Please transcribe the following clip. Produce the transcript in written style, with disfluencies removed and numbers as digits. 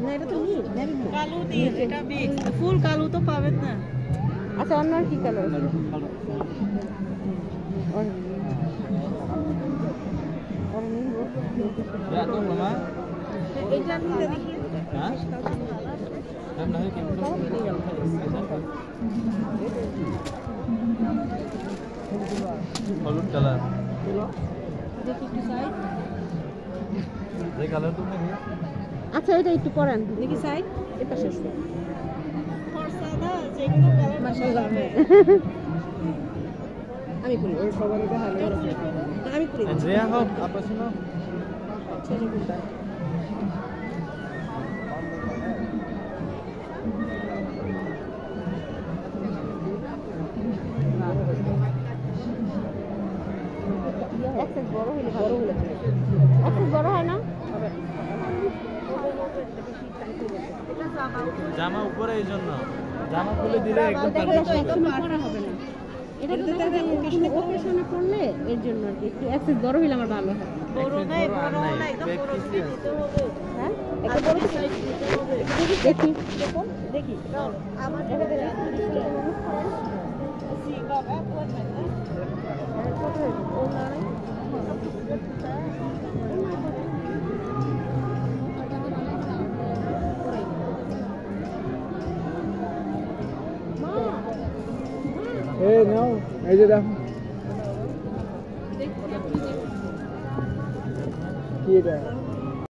না এটা তো নীল কালো নীল এটা মিক্স ফুল কালো তো পাবেন না আচ্ছা অন্য কি কালার এইটা নিতে দেখি হ্যাঁ না হয় কি হলুদ কালার দেখি একটু সাইড এই কালার তো নেই আচ্ছা এটা একটু পরান দেখি সাইড এটা শেষ ফরসাদা যেগুলো কালার মাশাআল্লাহ আমি করি ওই সবার এটা ভালো আমি করি রেয়া হোক আপস না ছেড়ে দিই এক্সেস বড় হইলে ভালো হলো এক্সেস বড় হয় না জামা উপরে এই জন্য জামা খুলে দিলে একদম পরা হবে না এটা তো ওকেশনে পড়লে এর জন্য আর কি একটু এক্সেস বড় হইলে আমার ভালো হয় বড় নাই একদম বড় দিতে হবে হ্যাঁ একটা বড় সাইজ দেখি দেখি আমার এটা সি বাবা কোন এই নাও এই যে দেখো কি এটা